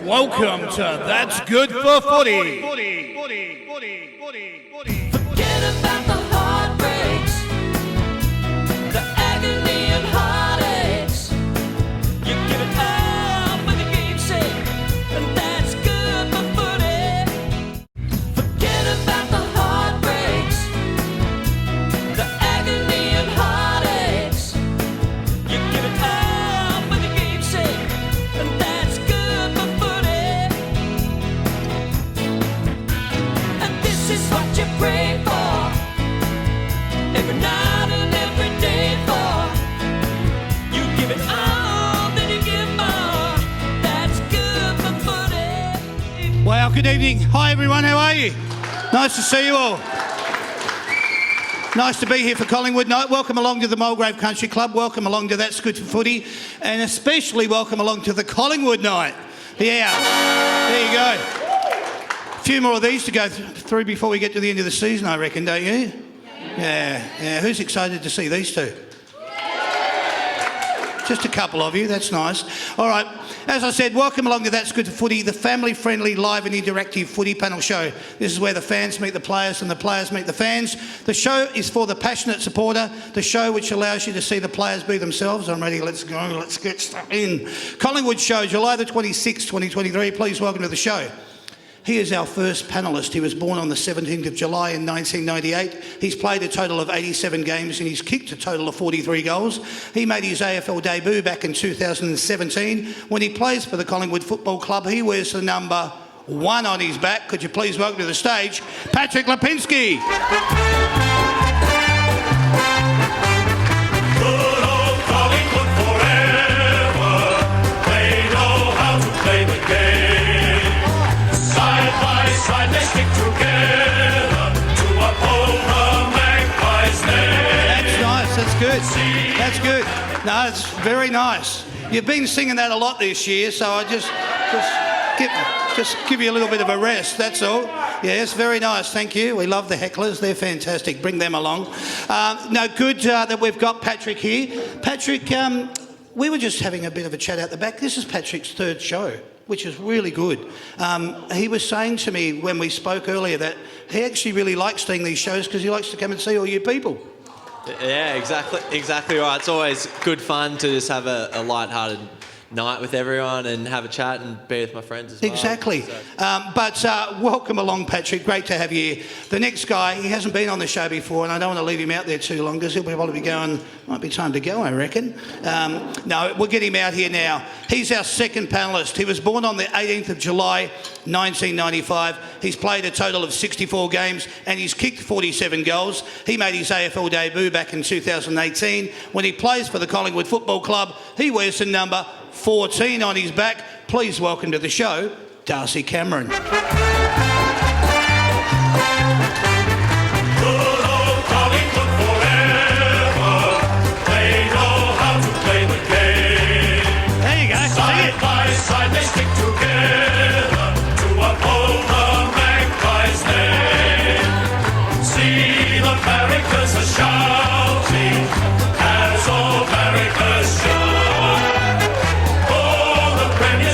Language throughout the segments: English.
Welcome to That's Good for Footy. Forget about the heartbreaks, the agony and heartaches. You give it all for the game's sake, and that's good for footy. Forget about the heartbreaks, the agony and heartaches. You give it all for the game's sake, and that's good for footy. And this is what you pray for, every night and every day for. You give it all, then you give more. That's good for footy. Well, good evening. Hi, everyone. How are you? Nice to see you all. Nice to be here for Collingwood night. Welcome along to the Mulgrave Country Club. Welcome along to That's Good for Footy. And especially welcome along to the Collingwood night. Yeah, there you go. A few more of these to go through before we get to the end of the season, I reckon, don't you? Yeah. Who's excited to see these two? Just a couple of you, that's nice. All right, as I said, welcome along to That's Good for Footy, the family-friendly, live and interactive footy panel show. This is where the fans meet the players and the players meet the fans. The show is for the passionate supporter, the show which allows you to see the players be themselves. I'm ready, let's go, let's get stuck in. Collingwood show, July the 26th, 2023. Please welcome to the show. He is our first panellist. He was born on the 17th of July in 1998. He's played a total of 87 games and he's kicked a total of 43 goals. He made his AFL debut back in 2017. When he plays for the Collingwood Football Club, he wears the number 1 on his back. Could you please welcome to the stage, Patrick Lipinski. Good old Collingwood forever. They know how to play the game. Side by side they stick together to uphold the Magpies' name. That's nice, that's good. That's good. No, it's very nice. You've been singing that a lot this year, so I just give you a little bit of a rest, that's all. Yes, very nice, thank you. We love the hecklers, they're fantastic. Bring them along. Good that we've got Patrick here. Patrick, we were just having a bit of a chat out the back. This is Patrick's third show, which is really good. He was saying to me when we spoke earlier that he actually really likes doing these shows because he likes to come and see all you people. Yeah, exactly right. It's always good fun to just have a light-hearted night with everyone and have a chat and be with my friends as well. Exactly. So. But welcome along, Patrick. Great to have you here. The next guy, he hasn't been on the show before, and I don't want to leave him out there too long because he'll probably be going, might be time to go, I reckon. No, we'll get him out here now. He's our second panellist. He was born on the 18th of July, 1995. He's played a total of 64 games and he's kicked 47 goals. He made his AFL debut back in 2018. When he plays for the Collingwood Football Club, he wears the number 14 on his back. Please welcome to the show, Darcy Cameron. Good old Collingwood forever. They know how to play the game. There you go. Side by side they stick together to uphold the Magpies' name. See the barricades are shouting as all barricades shout.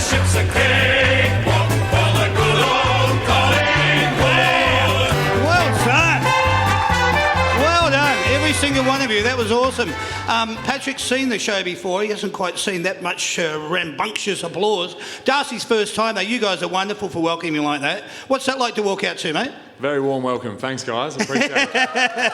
Ships a cakewalk for the good old Collingwood. Well done. Well done. Every single one of you. That was awesome. Patrick's seen the show before. He hasn't quite seen that much rambunctious applause. Darcy's first time, though. You guys are wonderful for welcoming me like that. What's that like to walk out to, mate? Very warm welcome. Thanks, guys. Appreciate it.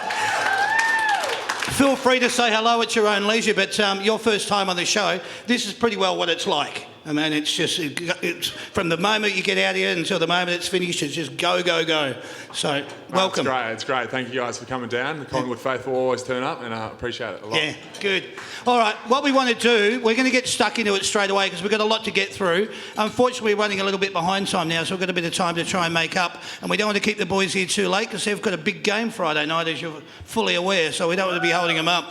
Feel free to say hello at your own leisure, but your first time on the show, this is pretty well what it's like. I mean, it's from the moment you get out here until the moment it's finished, it's just go, go, go. So, welcome. It's great. Thank you guys for coming down. The Collingwood faithful always turn up and I appreciate it a lot. Yeah, good. All right, what we want to do, we're going to get stuck into it straight away because we've got a lot to get through. Unfortunately, we're running a little bit behind time now, so we've got a bit of time to try and make up. And we don't want to keep the boys here too late because they've got a big game Friday night, as you're fully aware, so we don't want to be holding them up.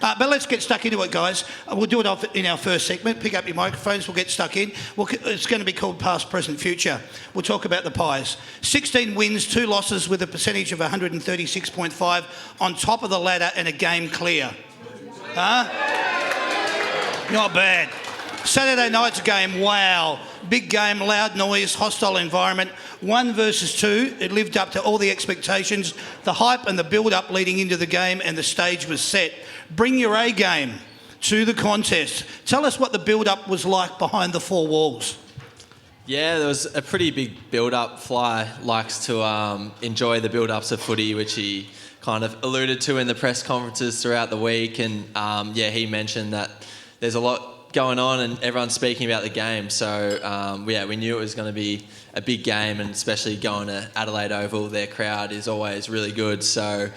But let's get stuck into it, guys. We'll do it in our first segment. Pick up your microphones. We'll get stuck in. It's going to be called Past, Present, Future. We'll talk about the Pies. 16 wins, 2 losses with a percentage of 136.5 on top of the ladder and a game clear. Huh? Not bad. Saturday night's game, wow. Big game, loud noise, hostile environment. 1 versus 2. It lived up to all the expectations, the hype and the build-up leading into the game, and the stage was set. Bring your A game to the contest. Tell us what the build-up was like behind the four walls. Yeah, there was a pretty big build-up. Fly likes to enjoy the build-ups of footy, which he kind of alluded to in the press conferences throughout the week. And he mentioned that there's a lot going on and everyone's speaking about the game. So we knew it was going to be a big game, and especially going to Adelaide Oval, their crowd is always really good. So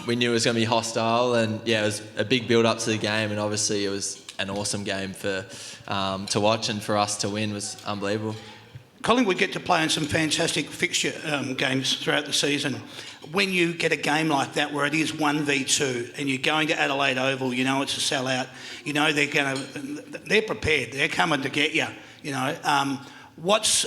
we knew it was going to be hostile, and it was a big build-up to the game, and obviously it was an awesome game for to watch, and for us to win was unbelievable. Collingwood get to play in some fantastic fixture games throughout the season. When you get a game like that where it is 1v2 and you're going to Adelaide Oval, you know it's a sellout. You know they're prepared. They're coming to get you. You know, what's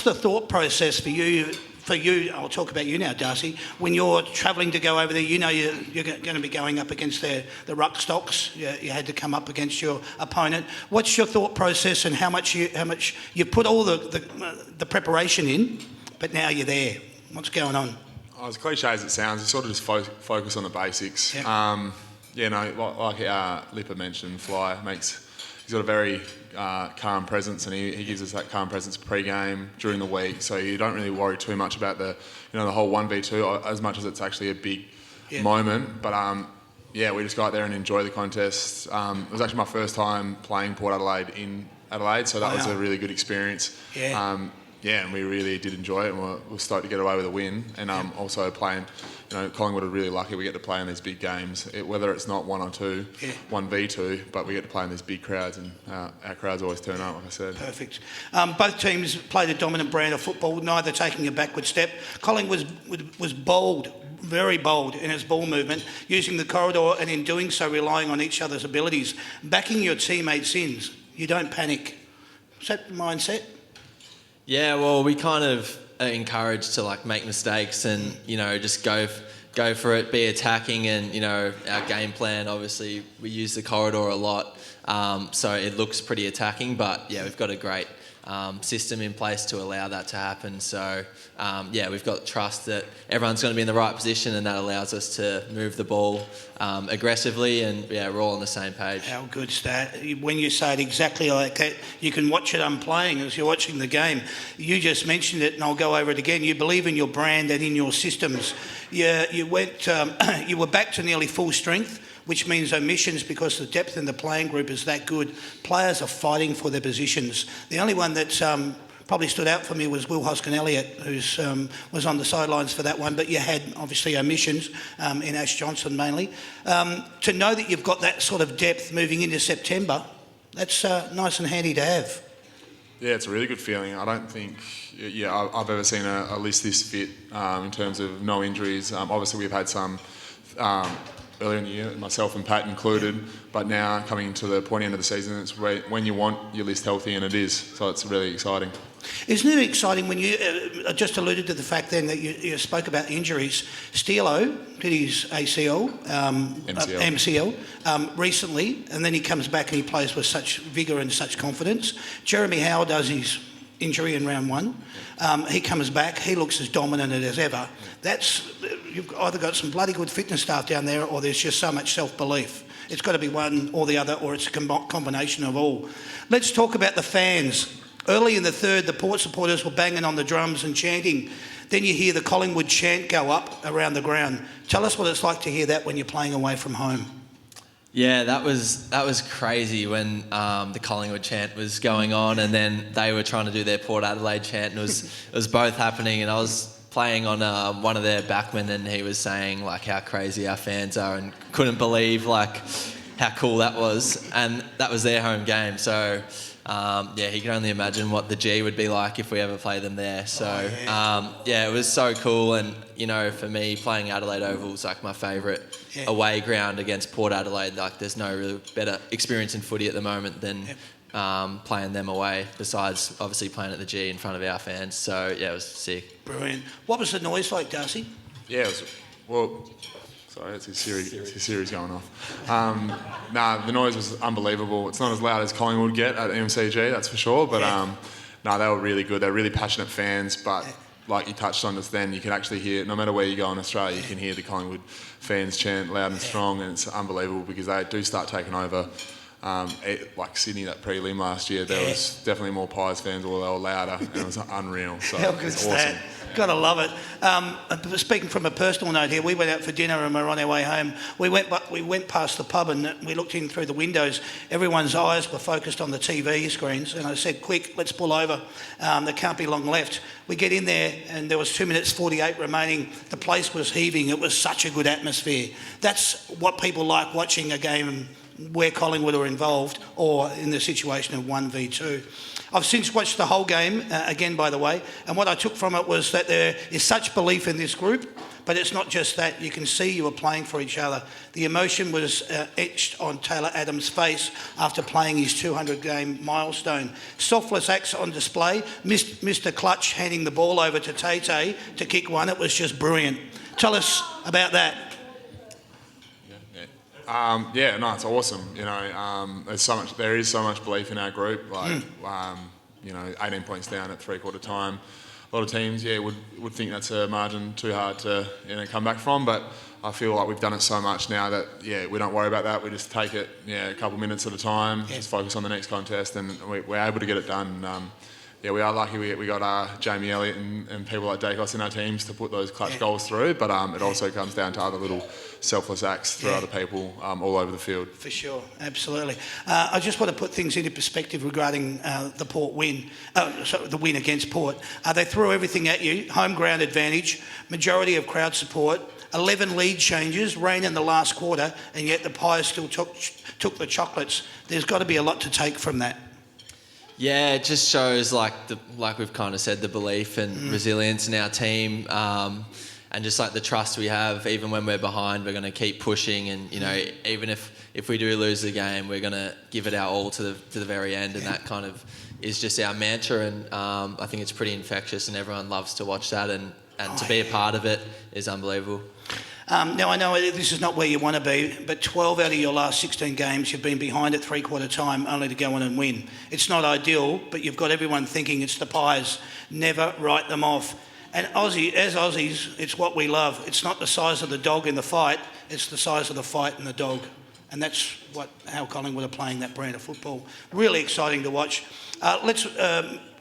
the thought process for you? I'll talk about you now, Darcy. When you're travelling to go over there, you know you're going to be going up against the ruck stocks. You had to come up against your opponent. What's your thought process, and how much you put all the preparation in, but now you're there? What's going on? As cliche as it sounds, you sort of just focus on the basics. Yeah. Like Lipper mentioned, Fly he's got a very calm presence, and he gives us that calm presence pre-game, during the week. So you don't really worry too much about the whole 1v2 as much as it's actually a big moment. But we just go out there and enjoy the contest. It was actually my first time playing Port Adelaide in Adelaide, so that was a really good experience. Yeah. And we really did enjoy it, and we're stoked to get away with a win. And also playing, Collingwood are really lucky we get to play in these big games, whether it's not 1 or 2, 1v2, but we get to play in these big crowds, and our crowds always turn up, like I said. Perfect. Both teams played a dominant brand of football, neither taking a backward step. Collingwood was bold, very bold in its ball movement, using the corridor, and in doing so relying on each other's abilities. Backing your teammates in, you don't panic. Is that the mindset? Yeah, well, we kind of are encouraged to make mistakes and just go for it, be attacking, and our game plan. Obviously, we use the corridor a lot, so it looks pretty attacking. But we've got a great system in place to allow that to happen. So we've got trust that everyone's going to be in the right position, and that allows us to move the ball aggressively, and we're all on the same page. How good's that? When you say it exactly like that, you can watch it unplaying as you're watching the game. You just mentioned it, and I'll go over it again. You believe in your brand and in your systems. You were back to nearly full strength, which means omissions, because the depth in the playing group is that good. Players are fighting for their positions. The only one that probably stood out for me was Will Hoskin-Elliott, who was on the sidelines for that one, but you had obviously omissions in Ash Johnson mainly. To know that you've got that sort of depth moving into September, that's nice and handy to have. Yeah, it's a really good feeling. I don't think I've ever seen a list this fit in terms of no injuries. Obviously, we've had some earlier in the year, myself and Pat included, but now coming to the point end of the season, it's when you want your list healthy, and it is. So it's really exciting. Isn't it exciting when you just alluded to the fact then that you spoke about injuries? Steelo did his ACL, MCL recently, and then he comes back and he plays with such vigour and such confidence. Jeremy Howe does his injury in round 1. He comes back, he looks as dominant as ever. You've either got some bloody good fitness staff down there, or there's just so much self-belief. It's got to be one or the other, or it's a combination of all. Let's talk about the fans. Early in the third, the Port supporters were banging on the drums and chanting. Then you hear the Collingwood chant go up around the ground. Tell us what it's like to hear that when you're playing away from home. Yeah, that was crazy when the Collingwood chant was going on, and then they were trying to do their Port Adelaide chant, and it was both happening. And I was playing on one of their backmen, and he was saying how crazy our fans are, and couldn't believe how cool that was. And that was their home game, so he can only imagine what the G would be like if we ever play them there. So it was so cool. And for me, playing Adelaide Oval is my favourite away ground against Port Adelaide. There's no really better experience in footy at the moment than playing them away, besides obviously playing at the G in front of our fans. So it was sick. Brilliant. What was the noise like, Darcy? Yeah, Sorry, it's his Siri's going off. The noise was unbelievable. It's not as loud as Collingwood get at MCG, that's for sure. But they were really good. They're really passionate fans. But like you touched on just then, you can actually hear, no matter where you go in Australia, you can hear the Collingwood fans chant loud and strong, and it's unbelievable because they do start taking over. Like Sydney, that prelim last year, there was definitely more Pies fans, or they were louder, and it was unreal. So How good it's is awesome. that? Gotta love it. Speaking from a personal note here, we went out for dinner and we're on our way home. We went past the pub and we looked in through the windows. Everyone's eyes were focused on the TV screens, and I said, "Quick, let's pull over. There can't be long left." We get in there and there was 2 minutes 48 remaining. The place was heaving. It was such a good atmosphere. That's what people like watching a game where Collingwood are involved, or in the situation of 1v2. I've since watched the whole game, again by the way, and what I took from it was that there is such belief in this group, but it's not just that. You can see you were playing for each other. The emotion was etched on Taylor Adams' face after playing his 200-game milestone. Selfless acts on display, Mr. Clutch handing the ball over to Tay to kick one. It was just brilliant. Tell us about that. It's awesome. There is so much belief in our group. 18 points down at three-quarter time. A lot of teams, would think that's a margin too hard to come back from. But I feel like we've done it so much now that we don't worry about that. We just take it a couple minutes at a time. Just focus on the next contest, and we're able to get it done. We are lucky we got Jamie Elliott and people like Dacos in our teams to put those clutch goals through, but it also comes down to other little selfless acts through other people all over the field. For sure, absolutely. I just want to put things into perspective regarding the Port win, the win against Port. They threw everything at you, home ground advantage, majority of crowd support, 11 lead changes, rain in the last quarter, and yet the Pies still took the chocolates. There's got to be a lot to take from that. Yeah, it just shows like we've kind of said, the belief and resilience in our team, and just like the trust we have. Even when we're behind, we're going to keep pushing, and even if we do lose the game, we're going to give it our all to the very end, and that kind of is just our mantra. And I think it's pretty infectious, and everyone loves to watch that, and to be a part of it is unbelievable. Now, I know this is not where you want to be, but 12 out of your last 16 games you've been behind at three-quarter time only to go on and win. It's not ideal, but you've got everyone thinking it's the Pies. Never write them off. And as Aussies, it's what we love. It's not the size of the dog in the fight, it's the size of the fight in the dog. And that's how Collingwood are playing that brand of football. Really exciting to watch. Let's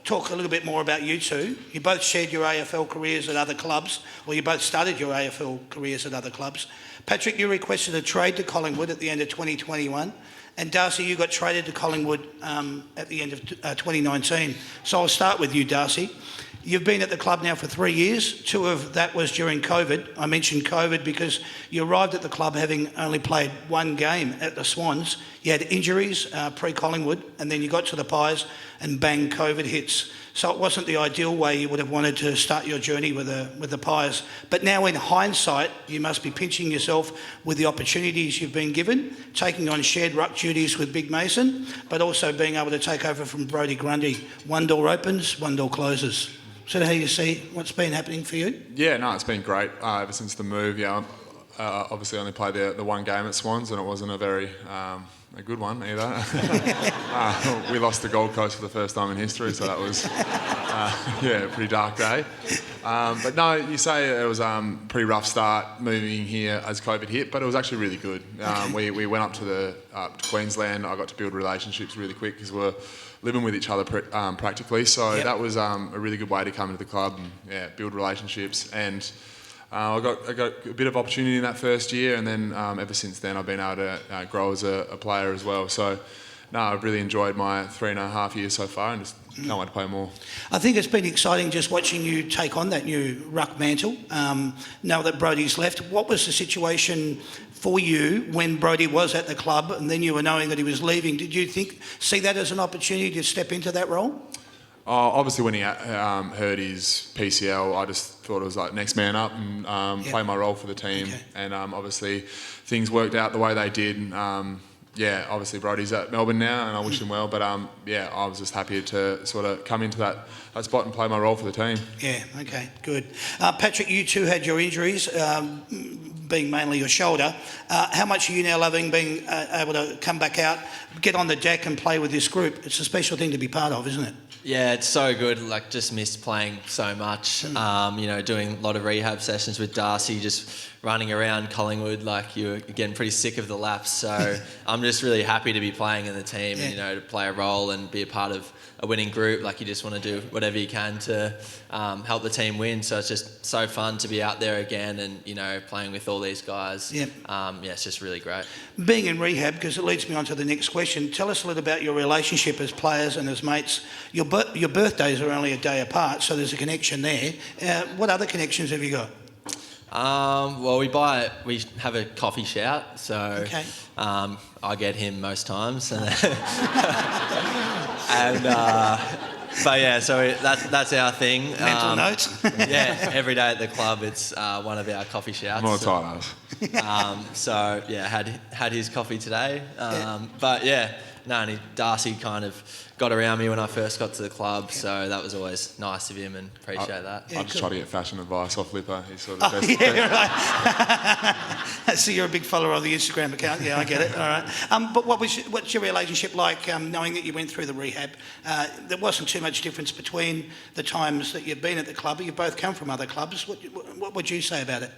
talk a little bit more about you two. You both shared your AFL careers at other clubs, or you both started your AFL careers at other clubs. Patrick, you requested a trade to Collingwood at the end of 2021, and Darcy, you got traded to Collingwood at the end of 2019. So I'll start with you, Darcy. You've been at the club now for 3 years. 2 of that was during COVID. I mentioned COVID because you arrived at the club having only played 1 game at the Swans. You had injuries pre-Collingwood, and then you got to the Pies and bang, COVID hits. So it wasn't the ideal way you would have wanted to start your journey with the Pies. But now in hindsight, you must be pinching yourself with the opportunities you've been given, taking on shared ruck duties with Big Mason, but also being able to take over from Brodie Grundy. 1 door opens, 1 door closes. Is that how you see what's been happening for you? Yeah, no, it's been great ever since the move. Obviously only played the 1 game at Swans, and it wasn't a very a good one either. We lost to Gold Coast for the first time in history, so that was a pretty dark day. But no, you say it was a pretty rough start moving here as COVID hit, but it was actually really good. We went up to Queensland. I got to build relationships really quick because we're living with each other practically. So that was a really good way to come into the club and build relationships. And I got a bit of opportunity in that first year, and then ever since then I've been able to grow as a player as well. So no, I've really enjoyed my 3.5 years so far, and just can't wait to play more. I think it's been exciting just watching you take on that new ruck mantle. Now that Brodie's left, what was the situation for you when Brodie was at the club, and then you were knowing that he was leaving? Did you see that as an opportunity to step into that role? Obviously, when he heard his PCL, I just thought it was like next man up and play my role for the team. Okay. And obviously, things worked out the way they did. Obviously Brodie's at Melbourne now, and I wish him well. But I was just happy to sort of come into that spot and play my role for the team. Yeah. Okay. Good. Patrick, you too had your injuries. being mainly your shoulder. How much are you now loving being able to come back out, get on the deck and play with this group? It's a special thing to be part of, isn't it? Yeah, it's so good. Like, just missed playing so much. You know, doing a lot of rehab sessions with Darcy, just running around Collingwood. Like, you're getting pretty sick of the laps. So I'm just really happy to be playing in the team and, you know, to play a role and be a part of a winning group. Like, you just want to do whatever you can to help the team win. So it's just so fun to be out there again and, you know, playing with all these guys. Yeah, it's just really great. Being in rehab, because it leads me on to the next question, tell us a little about your relationship as players and as mates. Your birthdays are only a day apart, so there's a connection there. What other connections have you got? Well, we have a coffee shout, so I get him most times, and but yeah, so that's our thing. Mental notes. Yeah, every day at the club, it's one of our coffee shouts. More tight. So yeah, had his coffee today, but yeah, and Darcy kind of got around me when I first got to the club, so that was always nice of him and appreciate that. I just try to get fashion advice off Lipper. He's sort of the best. Right. So you're a big follower of the Instagram account. Yeah, I get it. All right. But what's your relationship like, knowing that you went through the rehab? There wasn't too much difference between the times that you've been at the club. You've both come from other clubs. What would you say about it?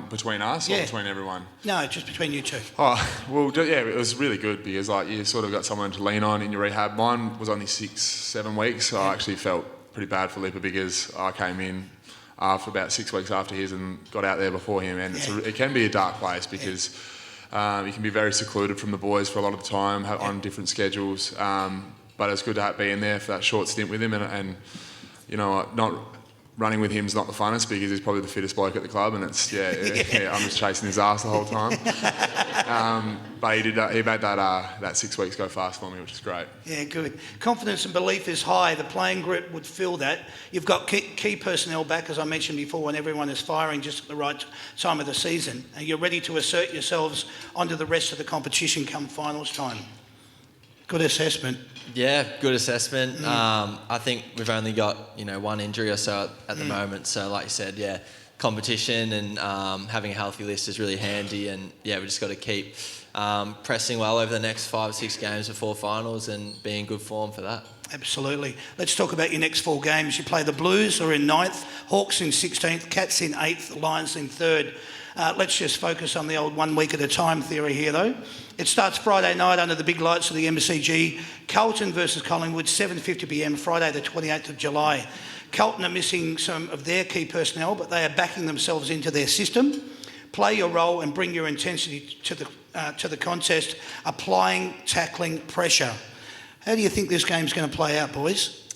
Between us or between everyone? No, just between you two. Oh, well, yeah, it was really good because like you sort of got someone to lean on in your rehab. Mine was only 6-7 weeks, so I actually felt pretty bad for Lipper because I came in for about 6 weeks after his and got out there before him, and it can be a dark place because you can be very secluded from the boys for a lot of the time on different schedules, but it's good to be in there for that short stint with him and you know, not... Running with him's not the funnest because he's probably the fittest bloke at the club, and it's I'm just chasing his ass the whole time. But he made that 6 weeks go fast for me, which is great. Yeah, good. Confidence and belief is high. The playing group would feel that. You've got key personnel back, as I mentioned before, when everyone is firing just at the right time of the season, and you're ready to assert yourselves onto the rest of the competition come finals time. Good assessment. Yeah, good assessment. I think we've only got, you know, one injury or so at the moment. So like you said, yeah, competition and having a healthy list is really handy. And yeah, we just got to keep pressing well over the next 5 or 6 games before finals and be in good form for that. Absolutely. Let's talk about your next 4 games. You play the Blues, who are in 9th, Hawks in 16th, Cats in 8th, Lions in 3rd. Let's just focus on the old 1 week at a time theory here, though. It starts Friday night under the big lights of the MCG. Carlton versus Collingwood, 7:50pm, Friday the 28th of July. Carlton are missing some of their key personnel, but they are backing themselves into their system. Play your role and bring your intensity to the contest, applying, tackling, pressure. How do you think this game's going to play out, boys?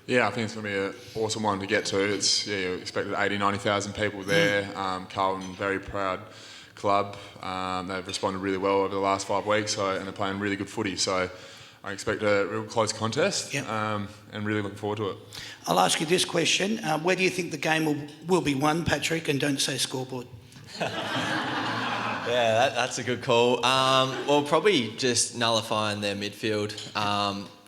Yeah, I think it's going to be an awesome one to get to. It's you expected 90,000 people there. Carlton, very proud club. They've responded really well over the last 5 weeks, and they're playing really good footy. So I expect a real close contest, and really looking forward to it. I'll ask you this question: where do you think the game will be won, Patrick? And don't say scoreboard. Yeah, that's a good call. Well, probably just nullifying their midfield.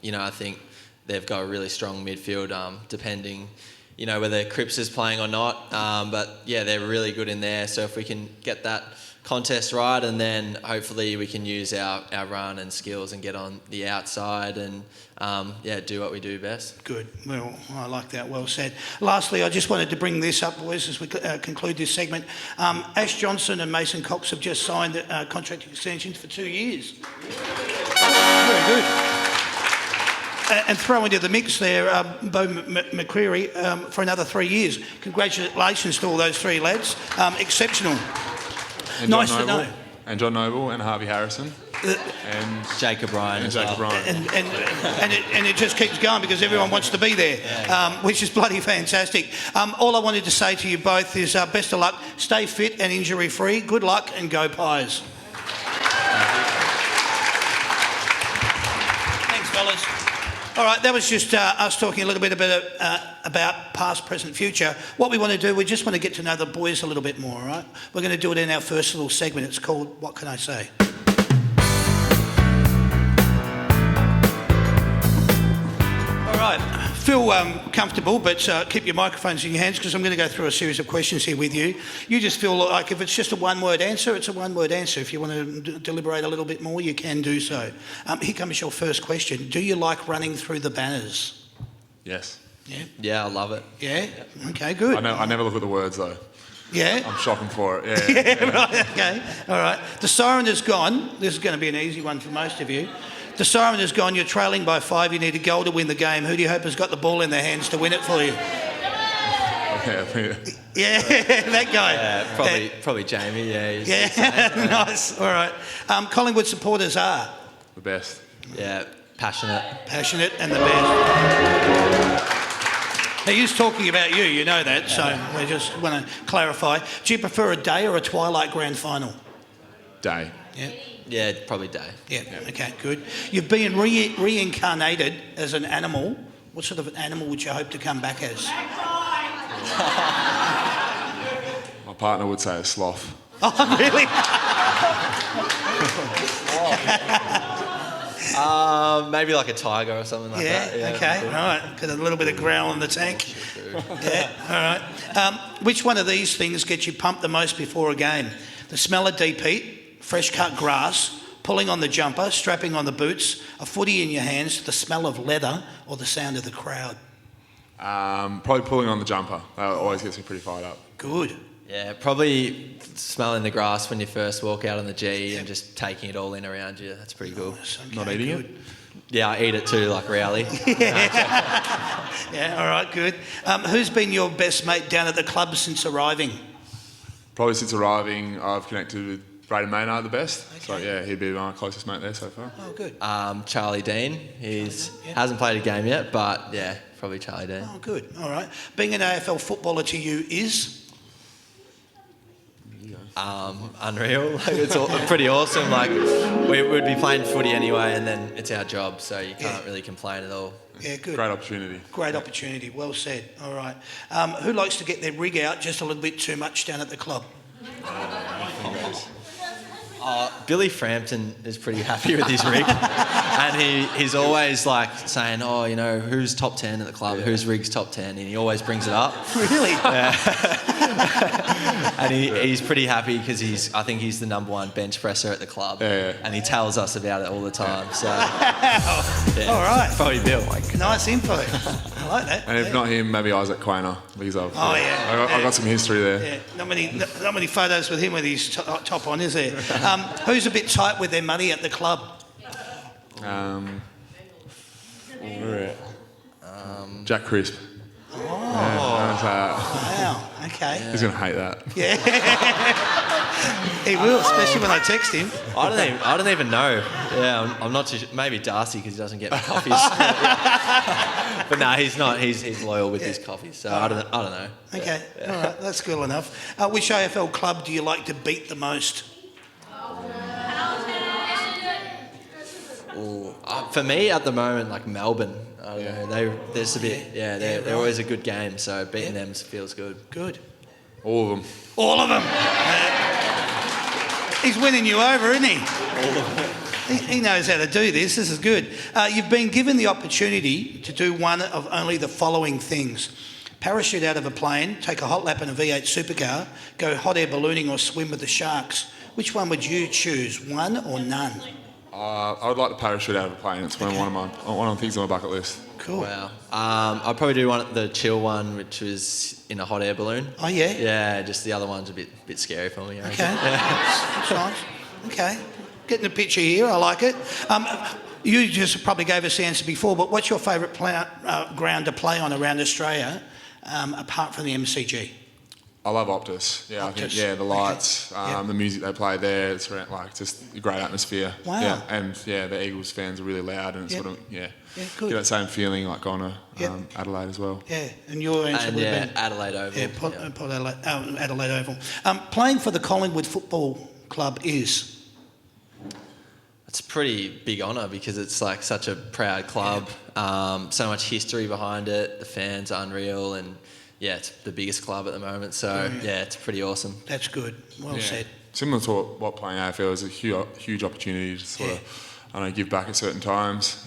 You know, I think they've got a really strong midfield, depending, you know, whether Cripps is playing or not. But yeah, they're really good in there. So if we can get that contest right, and then hopefully we can use our run and skills and get on the outside and do what we do best. Good. Well, I like that. Well said. Lastly, I just wanted to bring this up, boys, as we conclude this segment. Ash Johnson and Mason Cox have just signed contract extensions for 2 years. Very good. And throw into the mix there, Bo McCreary for another 3 years. Congratulations to all those 3 lads. Exceptional. And nice John to Noble, know. And John Noble and Harvey Harrison. And Jacob Ryan. And Jacob Ryan. And it just keeps going because everyone wants to be there, which is bloody fantastic. All I wanted to say to you both is best of luck. Stay fit and injury free. Good luck and go Pies. Thanks, fellas. All right, that was just us talking a little bit about past, present, future. What we want to do, we just want to get to know the boys a little bit more, all right? We're going to do it in our first little segment. It's called What Can I Say? All right, feel comfortable, but keep your microphones in your hands because I'm going to go through a series of questions here with you. You just feel like if it's just a one-word answer, it's a one-word answer. If you want to deliberate a little bit more, you can do so. Here comes your first question. Do you like running through the banners? Yes. Yeah? Yeah, I love it. Yeah? Okay, good. I never look at the words though. Yeah? I'm shopping for it. Yeah, right, okay. All right. The siren has gone. This is going to be an easy one for most of you. The siren has gone. You're trailing by 5. You need a goal to win the game. Who do you hope has got the ball in their hands to win it for you? Okay. Yeah, that guy. Yeah, probably Jamie. Yeah. Yeah, nice. All right. Collingwood supporters are The best. Yeah, passionate. passionate and the best. He is talking about you, you know that, so we just want to clarify. Do you prefer a day or a twilight grand final? Day. Yeah. Yeah, probably Day. Yeah, okay, good. You've been reincarnated as an animal. What sort of an animal would you hope to come back as? My partner would say a sloth. Oh, really? Maybe like a tiger or something like Yeah, that. okay, all right. Got a little bit of growl in the tank. Yeah, all right. Which one of these things gets you pumped the most before a game? The smell of deep heat, fresh cut grass, pulling on the jumper, strapping on the boots, a footy in your hands, the smell of leather, or the sound of the crowd? Probably pulling on the jumper. That always gets me pretty fired up. Good. Yeah, probably smelling the grass when you first walk out on the G and just taking it all in around you. That's pretty cool. Nice, okay, Not eating good. it? Yeah, I eat it too, like Rowley. Yeah, all right, good. Who's been your best mate down at the club since arriving? Probably since arriving, I've connected with Braden Maynard the best. So Okay. yeah, he'd be my closest mate there so far. Oh, good. Charlie Dean. He's Yeah. hasn't played a game yet, but yeah, probably Charlie Dean. Oh, good. All right. Being an AFL footballer to you is? Unreal. Like, it's pretty awesome. Like we'd be playing footy anyway, and then it's our job, so you can't really complain at all. Yeah, good. Great opportunity. Great opportunity. Well said. All right. Who likes to get their rig out just a little bit too much down at the club? Billy Frampton is pretty happy with his rig, and he's always like saying, "Oh, you know, who's top 10 at the club? Whose rig's top 10?" And he always brings it up. Really? And he's pretty happy because I think he's the number 1 bench presser at the club, Yeah. and he tells us about it all the time. So, All right. probably Bill. Nice info. I like that. And if Yeah. not him, maybe Isaac Quainer. Because Oh, yeah. I got some history there. Yeah, not many photos with him with his top on, is there? Who's a bit tight with their money at the club? Jack Crisp. Oh. Yeah, Wow. Okay. he's going to hate that. Yeah. He will, especially when I text him. I don't even know. Yeah, I'm not too sure. Maybe Darcy because he doesn't get my coffees. But no, he's not. He's loyal with his coffees. So I don't know. Okay. All right. That's cool enough. Which AFL club do you like to beat the most? For me, at the moment, like Melbourne. I don't know. There's a bit. Yeah, they're always a good game. So beating them feels good. Good. All of them. All of them. He's winning you over, isn't he? He knows how to do this. This is good. You've been given the opportunity to do one of only the following things. Parachute out of a plane, take a hot lap in a V8 supercar, go hot air ballooning or swim with the sharks. Which one would you choose, one or none? I would like to parachute out of a plane. It's one of the things on my bucket list. Cool. Wow. I'd probably do the chill one, which was in a hot air balloon. Oh, yeah? Yeah, just the other one's a bit scary for me. I Okay. reckon. That's nice. Okay. Getting the picture here. I like it. You just probably gave us the answer before, but what's your favourite ground to play on around Australia, apart from the MCG? I love Optus. Yeah, I think Optus. the lights, Okay. Yep. the music they play there. It's around, just a great atmosphere. Wow. Yeah, and the Eagles fans are really loud, and it's Yep. sort of Yeah, good. get that same feeling like going to Yep. Adelaide as well. Yeah, and your answer And would have yeah, been... Adelaide Oval. Yeah, Port Adelaide Oval. Playing for the Collingwood Football Club is... It's a pretty big honour because it's like such a proud club, so much history behind it. The fans are unreal, and yeah, it's the biggest club at the moment. So yeah, it's pretty awesome. That's good. Well said. Similar to what playing AFL is a huge opportunity to sort of, I don't know, give back at certain times.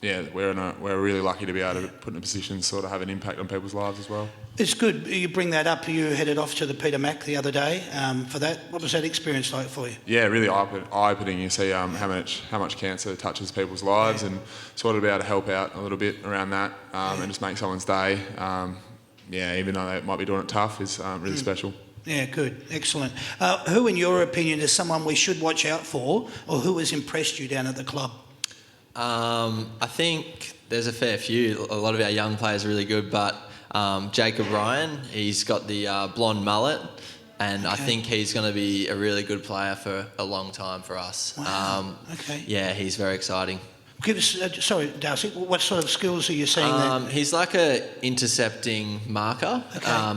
we're really lucky to be able to put in a position to sort of have an impact on people's lives as well. It's good you bring that up. You headed off to the Peter Mac the other day for that. What was that experience like for you? Yeah, really eye-opening. You see how much cancer touches people's lives, and sort of be able to help out a little bit around that and just make someone's day. Even though they might be doing it tough, is really special. Yeah, good, excellent. Who, in your opinion, is someone we should watch out for, or who has impressed you down at the club? I think there's a fair few. A lot of our young players are really good, but Jacob Ryan, he's got the blonde mullet, and I think he's going to be a really good player for a long time for us. Wow. Okay. Yeah, he's very exciting. Give us, sorry, Darcy, what sort of skills are you seeing there? He's like a intercepting marker,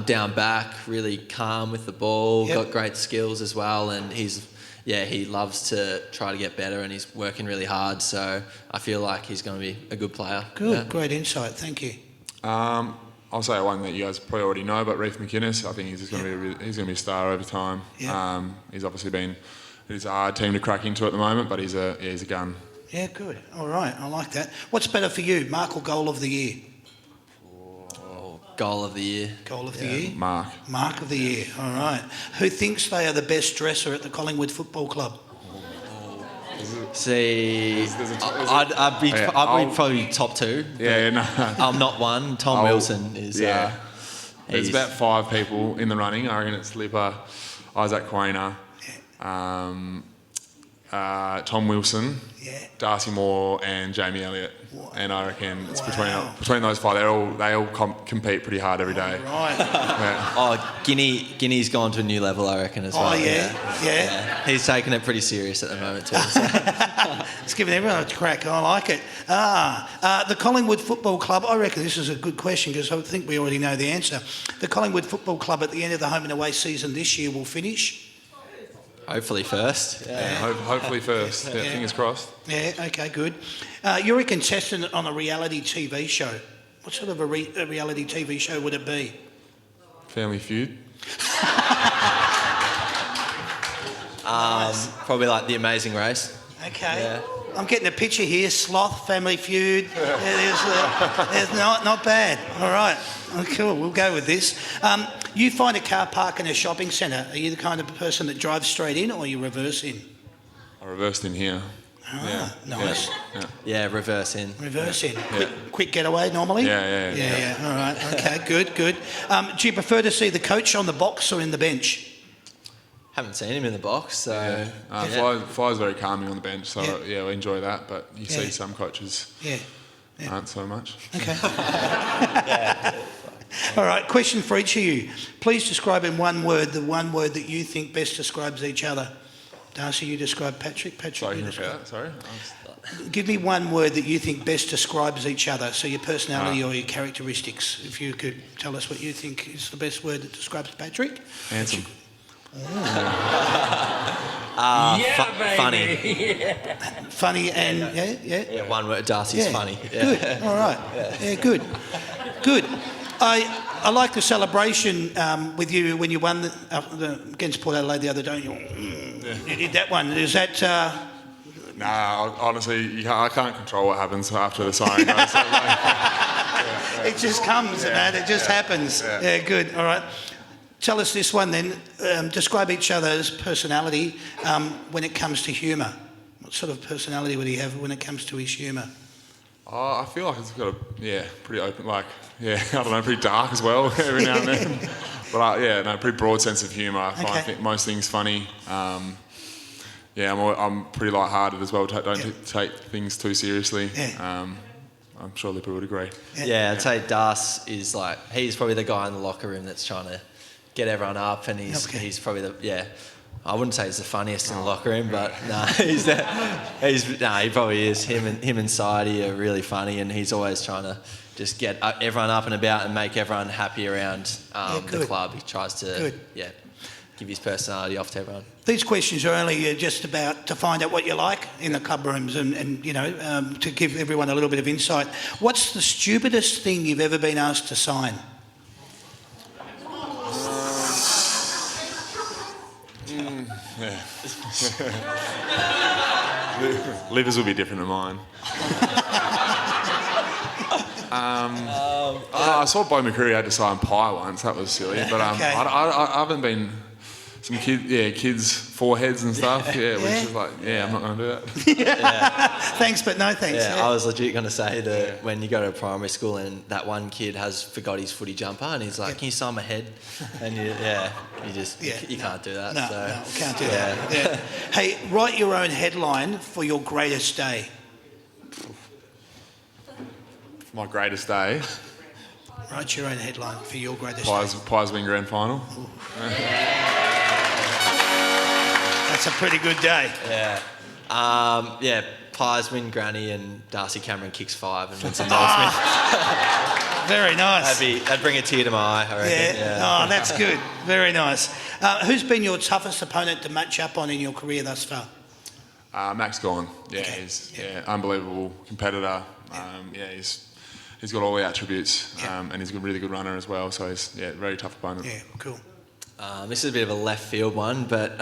down back, really calm with the ball, got great skills as well, and he loves to try to get better, and he's working really hard, so I feel like he's going to be a good player. Good, great insight, thank you. I'll say one that you guys probably already know, but Reef McInnes, I think he's just going to be he's going to be a star over time. Yeah. He's obviously it's a hard team to crack into at the moment, but he's a gun. Yeah, good. All right, I like that. What's better for you, Mark or Goal of the Year? Goal of the year. Goal of the Year? Mark. Mark of the Year, all right. Who thinks they are the best dresser at the Collingwood Football Club? See, I'd be probably top two. Yeah, no. I'm not one. Tom Wilson is. Yeah. There's about 5 people in the running. I reckon it's Lipper, Isaac Quainer, Tom Wilson, Darcy Moore, and Jamie Elliott. Wow. And I reckon it's between those 5. They all compete pretty hard every day. Right. Yeah. Oh, Guinea's gone to a new level, I reckon, as well. Oh, yeah. He's taking it pretty serious at the moment too. So. It's giving everyone a crack. I like it. The Collingwood Football Club, I reckon this is a good question because I think we already know the answer. The Collingwood Football Club at the end of the home and away season this year will finish? Hopefully first. Hopefully first. Yeah, fingers crossed. Yeah, okay, good. You're a contestant on a reality TV show. What sort of a reality TV show would it be? Family Feud. Probably like The Amazing Race. Okay. Yeah. I'm getting a picture here. Sloth, Family Feud. There's not bad. All right. Oh, cool. We'll go with this. You find a car park in a shopping centre. Are you the kind of person that drives straight in or you reverse in? I reversed in here. Nice. Yeah, reverse in. Reverse in. Quick getaway normally? Yeah. All right. Okay, good. Do you prefer to see the coach on the box or in the bench? Haven't seen him in the box, so... Fly's very calming on the bench, so we enjoy that, but you see some coaches aren't so much. Okay. All right, question for each of you. Please describe in one word the one word that you think best describes each other. Darcy, you describe Patrick. Sorry, can you repeat that? Sorry? Give me one word that you think best describes each other, so your personality or your characteristics. If you could tell us what you think is the best word that describes Patrick. Handsome. Funny. Funny and Yeah, one word. Darcy's funny. Yeah. Good. All right. Yeah, good. I like the celebration with you when you won against Port Adelaide the other day. You did that one. Is that? Nah, honestly, I can't control what happens after the siren goes. It just comes, man. It just happens. Yeah, good. All right. Tell us this one then. Describe each other's personality when it comes to humour. What sort of personality would he have when it comes to his humour? Oh, I feel like it's got pretty open, I don't know, pretty dark as well every now and then. But pretty broad sense of humour. I think most things funny. I'm pretty light-hearted as well. Don't take things too seriously. I'm sure Lipper would agree. Yeah, I'd say Das is he's probably the guy in the locker room that's trying to get everyone up, and he's probably I wouldn't say he's the funniest in the locker room, but he probably is. Him and Sidey are really funny, and he's always trying to just get everyone up and about and make everyone happy around the club. He tries to give his personality off to everyone. These questions are only just about to find out what you like in the club rooms and to give everyone a little bit of insight. What's the stupidest thing you've ever been asked to sign? Livers will be different than mine. I saw Bo McCreary had to sign pie once. That was silly. But Okay. I haven't been some kids' foreheads and stuff. Yeah, which is like, I'm not going to do that. Thanks, but no thanks. Yeah, I was legit going to say that when you go to primary school and that one kid has forgot his footy jumper and he's like, "Can you sign my head?" And you can't do that. No, so. no, can't do that. Yeah. Hey, write your own headline for your greatest day. My greatest day. Write your own headline for your greatest day. Pies win grand final. That's a pretty good day. Yeah. Pies win granny and Darcy Cameron kicks 5 and wins some Norseman. Very nice. That'd bring a tear to my eye, I reckon. Yeah. Oh, that's good. Very nice. Who's been your toughest opponent to match up on in your career thus far? Max Gorn. Yeah, Okay. he's unbelievable competitor. He's got all the attributes, and he's a really good runner as well. So he's very tough opponent. Yeah, cool. This is a bit of a left field one, but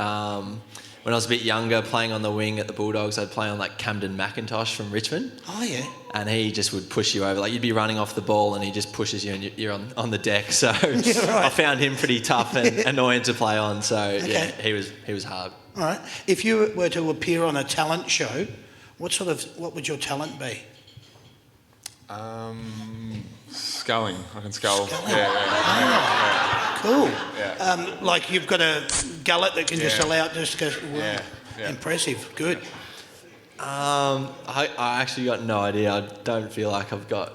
when I was a bit younger, playing on the wing at the Bulldogs, I'd play on like Camden McIntosh from Richmond. Oh, yeah. And he just would push you over. Like you'd be running off the ball and he just pushes you and you're on the deck. So right. I found him pretty tough and annoying to play on. So Okay. he was hard. All right. If you were to appear on a talent show, what would your talent be? Sculling. I can scull. Sculling. Yeah. Cool. Yeah. Like you've got a gullet that can just Yeah. allow it just to go. Wow. Yeah. Impressive. Good. I actually got no idea. I don't feel like I've got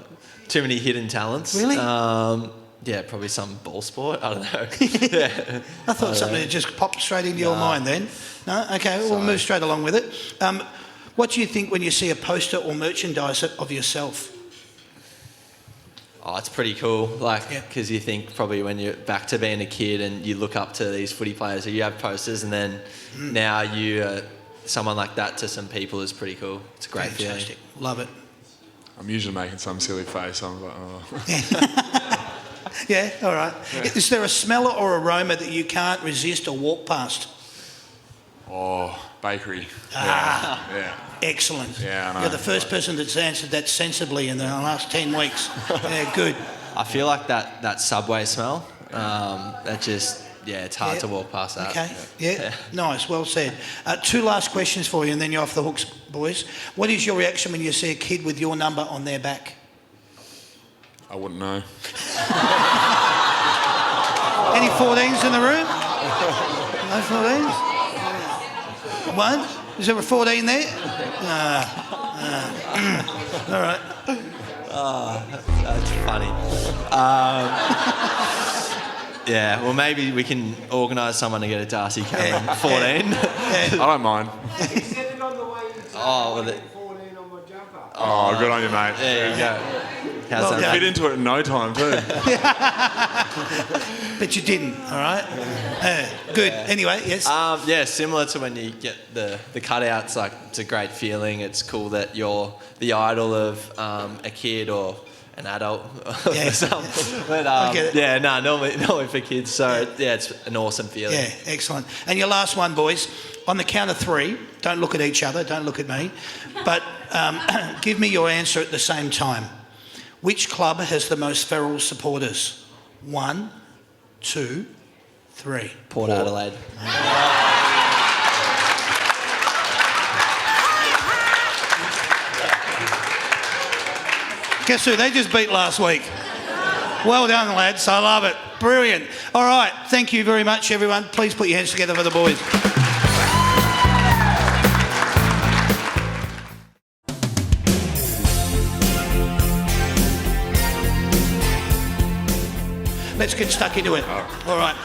too many hidden talents. Really? Probably some ball sport. I don't know. Yeah. I thought something that just popped straight into your mind then. No? Okay, we'll move straight along with it. What do you think when you see a poster or merchandise of yourself? Oh, it's pretty cool. Like, Yeah. because you think probably when you're back to being a kid and you look up to these footy players, so you have posters, and then now you someone like that to some people is pretty cool. It's a great feeling. Fantastic. Love it. I'm usually making some silly face. I'm like, oh. Yeah, all right. Is there a smell or aroma that you can't resist or walk past? Oh, bakery. Yeah. Excellent. Yeah, I know. You're the first person that's answered that sensibly in the last 10 weeks. Yeah, good. I feel like that Subway smell. That just it's hard to walk past that. Okay, yeah, nice, well said. 2 last questions for you and then you're off the hooks, boys. What is your reaction when you see a kid with your number on their back? I wouldn't know. Any 14s in the room? No 14s? One? Is there a 14 there? All right. That's funny. Well, maybe we can organise someone to get a Darcy Cameron 14. I don't mind. He said it on the way inside. Oh, well, 14 on my jumper. Oh, good on you, mate. There you go. How's Well that? done. Fit into it in no time, too. But you didn't, all right? Good. Anyway, yes. Similar to when you get the cutouts, like it's a great feeling. It's cool that you're the idol of a kid or an adult Yeah. or something. But I get it. normally for kids. So it's an awesome feeling. Yeah, excellent. And your last one, boys. On the count of 3, don't look at each other, don't look at me, but give me your answer at the same time. Which club has the most feral supporters? 1, 2, 3. Port Adelaide. Guess who they just beat last week? Well done, lads. I love it. Brilliant. All right. Thank you very much, everyone. Please put your hands together for the boys. Let's get stuck into it. All right.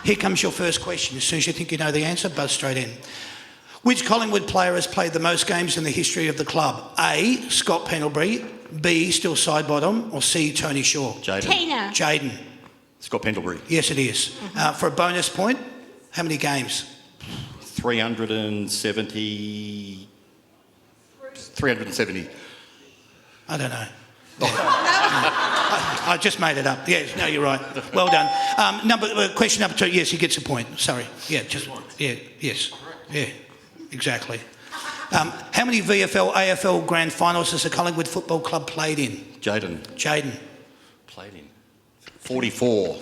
Here comes your first question. As soon as you think you know the answer, buzz straight in. Which Collingwood player has played the most games in the history of the club? A, Scott Pendlebury, B, still side bottom, or C, Tony Shaw? Tina. Jaden. Scott Pendlebury. Yes, it is. For a bonus point, how many games? 370. 370. I don't know. I just made it up. Yeah, no, you're right. Well done. Question number 2. Yes, he gets a point. Sorry. Yeah, just one. Yeah, yes. Yeah, exactly. How many VFL, AFL grand finals has the Collingwood Football Club played in? Jaden. Jaden? Played in. 44.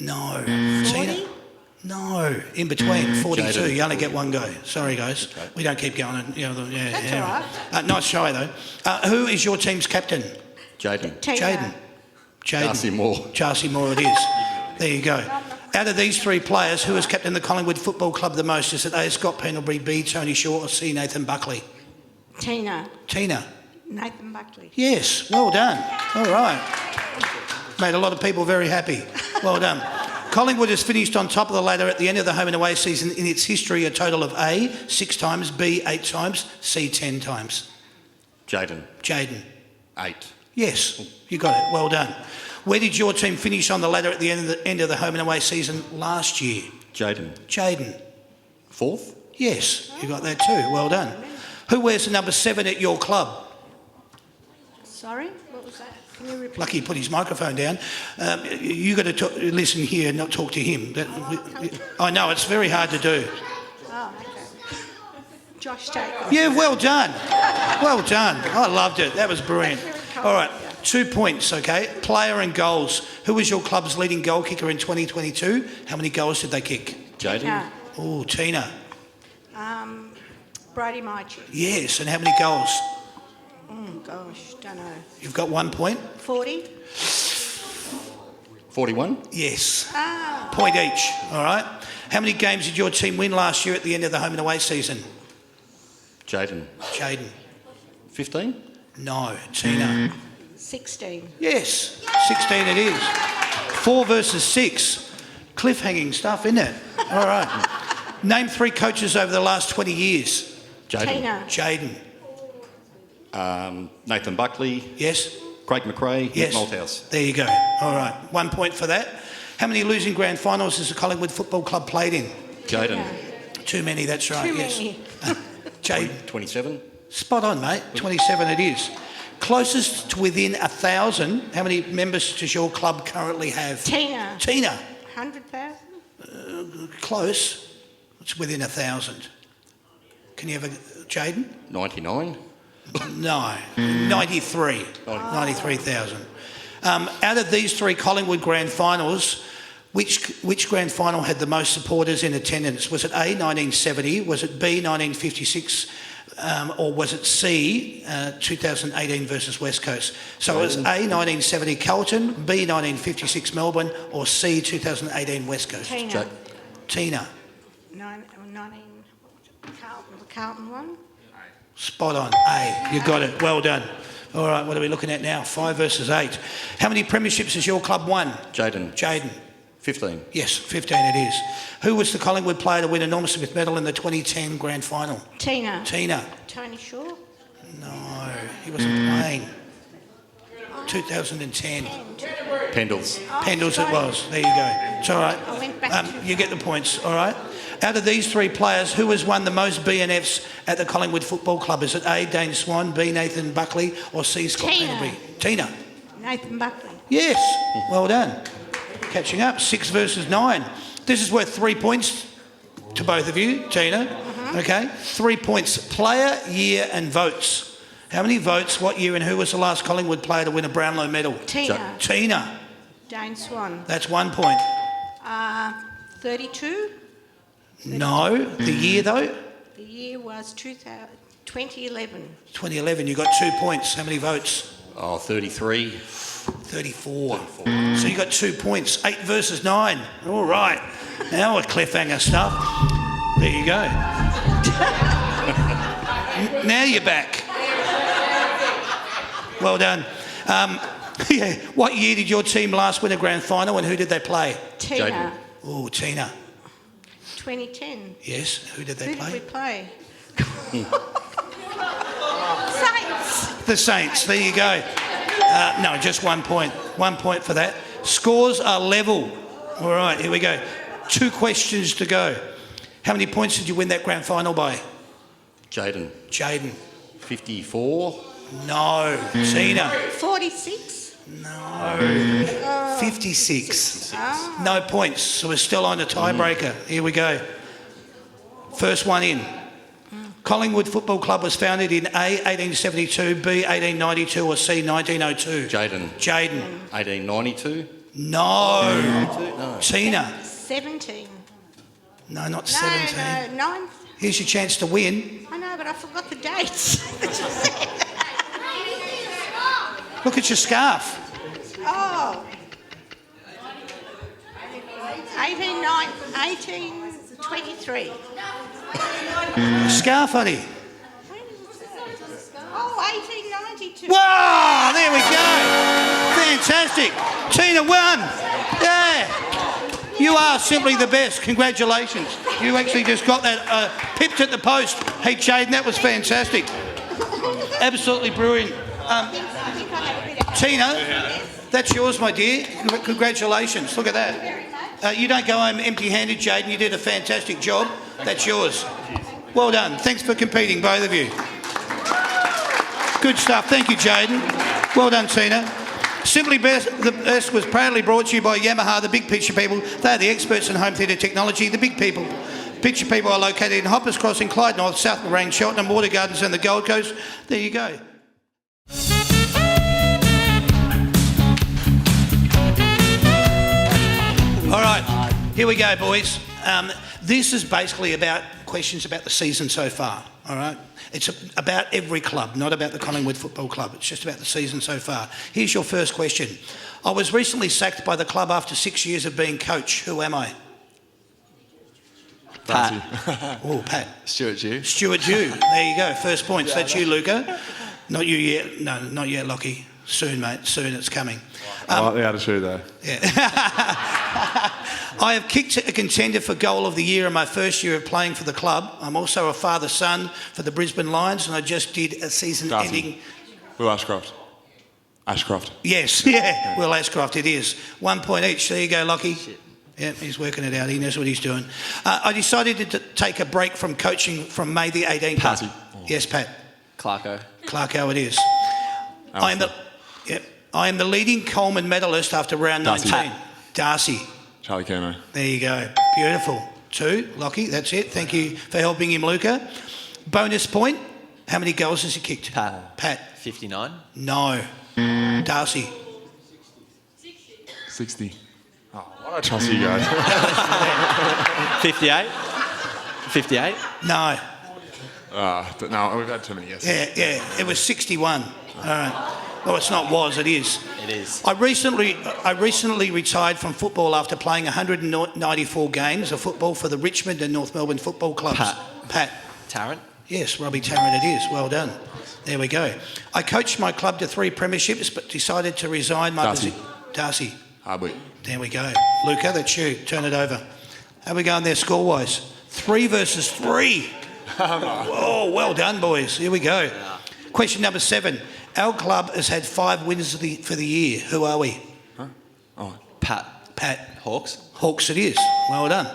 No. Tina? No. In between, 42. Jaden. You only get one go. Sorry, guys. Okay. We don't keep going. Yeah, That's yeah. all right. Nice try, though. Who is your team's captain? Jaden. Jaden. Darcy Moore. Darcy Moore it is. There you go. Out of these three players, who has captained the Collingwood Football Club the most? Is it A, Scott Pendlebury, B, Tony Shaw, or C, Nathan Buckley? Tina. Tina? Nathan Buckley. Yes, well done. All right. Made a lot of people very happy. Well done. Collingwood has finished on top of the ladder at the end of the home and away season in its history a total of A, 6 times, B, 8 times, C, 10 times. Jaden. Jaden? 8. Yes, you got it. Well done. Where did your team finish on the ladder at the end of the home and away season last year? Jaden. Jaden? 4th. Yes, you got that too. Well done. Who wears the number 7 at your club? Sorry, what was that? Can you repeat? Lucky he put his microphone down. You got to listen here and not talk to him. I know, it's very hard to do. Oh, okay. Josh Jacobs. Yeah, well done. Well done. I loved it. That was brilliant. All right, 2 points, okay? Player and goals. Who was your club's leading goal kicker in 2022? How many goals did they kick? Jaden. Tina. Oh, Tina. Brody Mychie. Yes, and how many goals? Gosh, don't know. You've got 1 point? 40? 41. Yes. Ah. Point each, all right? How many games did your team win last year at the end of the home and away season? Jaden. Jaden? 15. No. Tina? 16. Yes, 16 it is. 4 versus 6. Cliffhanging stuff, isn't it? All right. Name 3 coaches over the last 20 years. Jaden. Tina. Jaden? Nathan Buckley. Yes? Craig McRae. Yes. Nick Malthouse. There you go. All right. 1 point for that. How many losing grand finals has the Collingwood Football Club played in? Jaden. Too many, that's right, Too yes. many. Jaden? 27. Spot on, mate. 27 it is. Closest to within 1,000, how many members does your club currently have? Tina. Tina? 100,000? Close. It's within 1,000. Can you have a... Jaden? 99. No. 93. 93,000. Out of these 3 Collingwood grand finals, which grand final had the most supporters in attendance? Was it A, 1970? Was it B, 1956? Or was it C, 2018 versus West Coast? So it was A, 1970 Carlton, B, 1956 Melbourne, or C, 2018 West Coast? Tina. Tina. 19... The Carlton one? Spot on. A. You got it. Well done. All right, what are we looking at now? 5 versus 8. How many premierships has your club won? Jaden. Jaden. 15. Yes, 15 it is. Who was the Collingwood player to win a Norm Smith medal in the 2010 grand final? Tina. Tina. Tony Shaw? No, he wasn't playing. 2010. Pendles. Pendles it was. There you go. It's all right. I went back to... You get the points, all right? Out of these 3 players, who has won the most BNFs at the Collingwood Football Club? Is it A, Dane Swan, B, Nathan Buckley, or C, Scott Tina. Pendlebury? Tina. Nathan Buckley. Yes, well done. Catching up, 6 versus 9. This is worth 3 points to both of you, Tina. Okay, 3 points. Player, year and votes. How many votes, what year, and who was the last Collingwood player to win a Brownlow medal? Tina. Tina. Dane Swan. That's 1 point. 32? No. The year, though? The year was 2011. 2011. You got 2 points. How many votes? 33. 34. So you got 2 points. 8 versus 9. All right. Now a cliffhanger stuff. There you go. Now you're back. Well done. Yeah. What year did your team last win a grand final, and who did they play? Tina. Jaden. Oh, Tina. 2010. Yes. Who did they Who did we play? play? Saints. The Saints. There you go. No, just 1 point. 1 point for that. Scores are level. All right, here we go. 2 questions to go. How many points did you win that grand final by? Jaden. Jaden. 54. No. Tina. 46. No. 56. No points, so we're still on a tiebreaker. Here we go. First one in. Collingwood Football Club was founded in A, 1872, B, 1892 or C, 1902? Jaden. Jaden. 1892. No. Tina. 17. No, not 17. No, 9. Here's your chance to win. I know, but I forgot the dates. Look at your scarf. Oh. 1823. Scarf, honey. Oh, 1892. Wow, there we go. Fantastic. Tina won. Yeah. You are simply the best. Congratulations. You actually just got that pipped at the post. Hey, Jaden, that was fantastic. Absolutely brilliant. Tina, that's yours, my dear. Congratulations. Look at that. You don't go home empty-handed, Jaden. You did a fantastic job. That's yours. Well done. Thanks for competing, both of you. Good stuff. Thank you, Jaden. Well done, Tina. Simply Best, the best was proudly brought to you by Yamaha, the Big Picture People. They are the experts in home theatre technology. The Big Picture People are located in Hoppers Crossing, Clyde North, South Lorraine, Cheltenham, Water Gardens and the Gold Coast. There you go. All right, here we go, boys. This is basically about questions about the season so far, all right? It's about every club, not about the Collingwood Football Club. It's just about the season so far. Here's your first question. I was recently sacked by the club after 6 years of being coach. Who am I? Darcy. Oh, Pat. Stuart Jew. Stuart Jew. There you go. First points. That's you, Luca. Not you yet. No, not yet, Lockie. Soon, mate. Soon it's coming. I like the attitude, though. Yeah. I have kicked a contender for goal of the year in my first year of playing for the club. I'm also a father-son for the Brisbane Lions, and I just did a season-ending... Will Ashcroft. Ashcroft. Yes, yeah. Will Ashcroft, it is. 1 point each. There you go, Lockie. Shit. Yeah, he's working it out. He knows what he's doing. I decided to take a break from coaching from May the 18th. Patty. Yes, Pat. Clarko. Clarko it is. I am the leading Coleman medalist after round Darcy. 19. Darcy. Charlie Kerno. There you go. Beautiful. 2, Lockie, that's it. Thank you for helping him, Luca. Bonus point. How many goals has he kicked? Pat. 59. No. Darcy. 60. Oh, why don't I trust you guys? 58. 58. No. But no, we've had too many yeses. Yeah. It was 61. All right. Oh, it's not was, it is. It is. I recently retired from football after playing 194 games of football for the Richmond and North Melbourne football clubs. Pat. Tarrant. Yes, Robbie Tarrant it is. Well done. There we go. I coached my club to 3 premierships but decided to resign my position. Darcy. Hardwick. There we go. Luca, that's you. Turn it over. How are we going there score-wise? 3 versus 3. Oh, well done, boys. Here we go. Question number 7. Our club has had 5 wins for the year. Who are we? Huh? Oh, Pat. Hawks it is. Well done.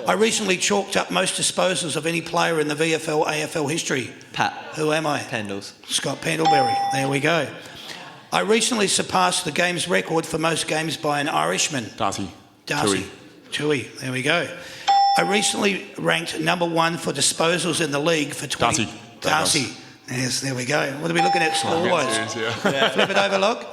I recently chalked up most disposals of any player in the VFL AFL history. Pat. Who am I? Pendles. Scott Pendlebury. There we go. I recently surpassed the game's record for most games by an Irishman. Darcy. Tui. There we go. I recently ranked number 1 for disposals in the league for 20... Darcy. Yes, there we go. What are we looking at score-wise? Flip it over, look.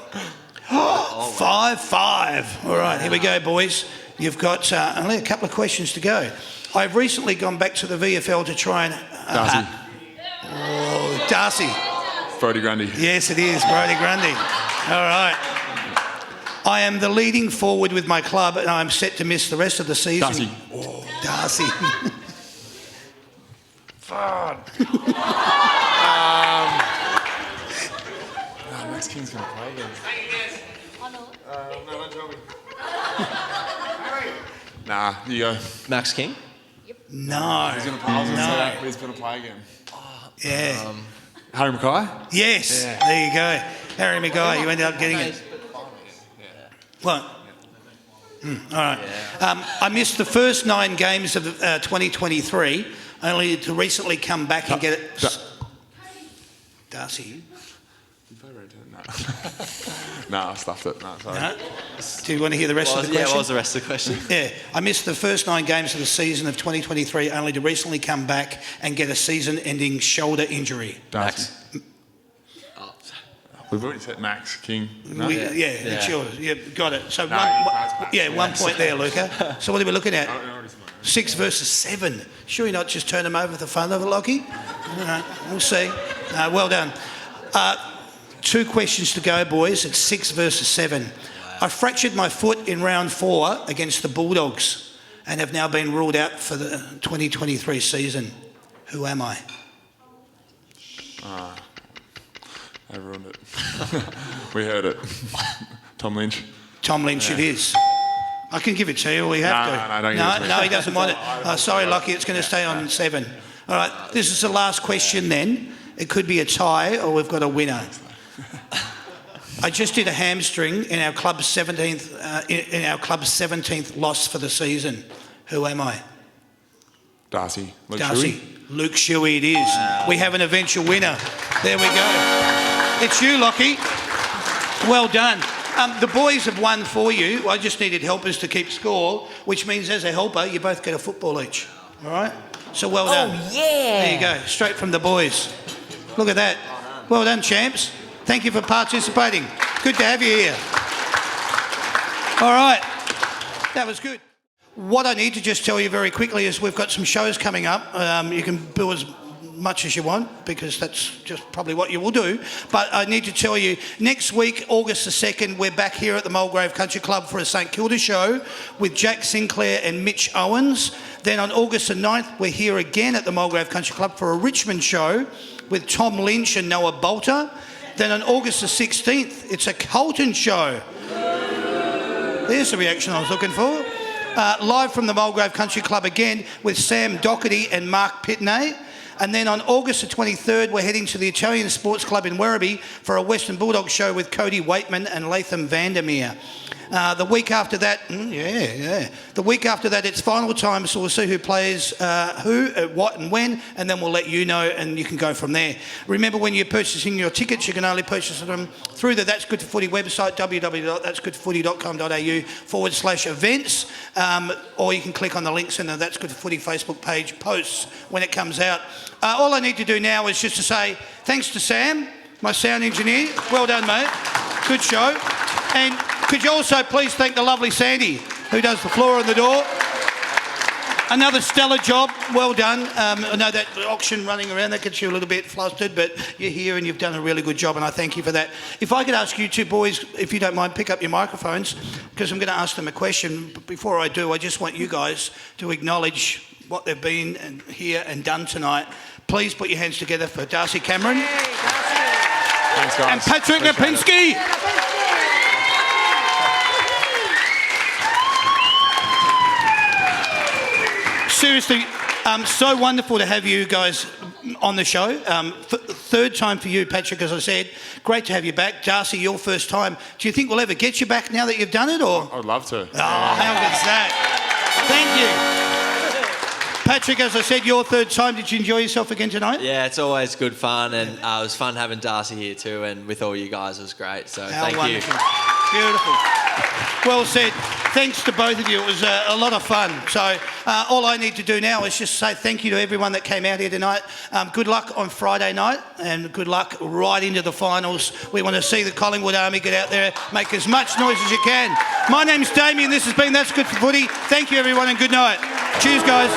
5-5. All right, here we go, boys. You've got only a couple of questions to go. I've recently gone back to the VFL to try and... Darcy. Darcy. Brodie Grundy. Yes, it is, Brodie Grundy. All right. I am the leading forward with my club and I'm set to miss the rest of the season. Darcy. Oh, Darcy. Max King's going to play again. No, don't tell me. Nah, you go. Max King. No. He's going to play. I was going to say that, but he's going to play again. Yeah. Harry Mackay? Yes. Yeah. There you go. Harry Mackay, you ended up getting it. What? All right. I missed the first 9 games of 2023, only to recently come back and get it. Darcy. Did you play Red 10? No. No, I stuffed it. No, sorry. No? Do you want to hear the rest of the Yeah, question? what was the rest of the question? Yeah, I missed the first 9 games of the season of 2023 only to recently come back and get a season-ending shoulder injury. Darcy. We've already said Max King. No? It's yours. Yeah, got it. So No, that's 1 point there, Luca. So what are we looking at? I already said 6 versus 7. Sure you're not just turn them over for the fun of it, Lockie? All right, we'll see. Well done. 2 questions to go, boys. It's 6 versus 7. I fractured my foot in round 4 against the Bulldogs and have now been ruled out for the 2023 season. Who am I? I ruined it. We heard it. Tom Lynch. Tom Lynch it is. I can give it to you, or we have to. No, don't give it to me. No, he doesn't want it. Sorry, Lockie, it's going to stay on 7. All right, this is the last question then. It could be a tie or we've got a winner. I just did a hamstring in our club's 17th loss for the season. Who am I? Darcy. Luke Darcy. Shuey. Luke Shuey it is. We have an eventual winner. There we go. It's you, Lockie. Well done. The boys have won for you. I just needed helpers to keep score, which means as a helper, you both get a football each. All right? So well done. Oh, yeah. There you go. Straight from the boys. Look at that. Well done, champs. Thank you for participating. Good to have you here. All right. That was good. What I need to just tell you very quickly is we've got some shows coming up. You can bill as much as you want because that's just probably what you will do. But I need to tell you, next week, August the 2nd, we're back here at the Mulgrave Country Club for a St Kilda show with Jack Sinclair and Mitch Owens. Then on August the 9th, we're here again at the Mulgrave Country Club for a Richmond show with Tom Lynch and Noah Bolter. Then on August the 16th, it's a Carlton show. There's the reaction I was looking for. Live from the Mulgrave Country Club again with Sam Doherty and Mark Pitney. And then on August the 23rd, we're heading to the Italian Sports Club in Werribee for a Western Bulldogs show with Cody Waitman and Latham Vandermeer. The week after that, the week after that, it's final time, so we'll see who plays who, what and when, and then we'll let you know and you can go from there. Remember, when you're purchasing your tickets, you can only purchase them through the That's Good for Footy website, www.that'sgoodforfooty.com.au/events, or you can click on the links in the That's Good for Footy Facebook page posts when it comes out. All I need to do now is just to say thanks to Sam, my sound engineer. Well done, mate. Good show. And could you also please thank the lovely Sandy, who does the floor and the door. Another stellar job. Well done. I know that auction running around, that gets you a little bit flustered, but you're here and you've done a really good job, and I thank you for that. If I could ask you two boys, if you don't mind, pick up your microphones, because I'm going to ask them a question. But before I do, I just want you guys to acknowledge what they've been and here and done tonight. Please put your hands together for Darcy Cameron. Thanks, guys. And Patrick Appreciate it. Lipinski. Seriously, so wonderful to have you guys on the show. Third time for you, Patrick, as I said. Great to have you back. Darcy, your first time. Do you think we'll ever get you back now that you've done it, or? I'd love to. Oh, how good's that? Thank you. Patrick, as I said, your third time. Did you enjoy yourself again tonight? Yeah, it's always good fun, and it was fun having Darcy here too, and with all you guys, it was great. So thank wonderful. you. Beautiful. Well said. Thanks to both of you. It was a lot of fun. So all I need to do now is just say thank you to everyone that came out here tonight. Good luck on Friday night, and good luck right into the finals. We want to see the Collingwood Army get out there, make as much noise as you can. My name's Damien. This has been That's Good for Footy. Thank you, everyone, and good night. Cheers, guys.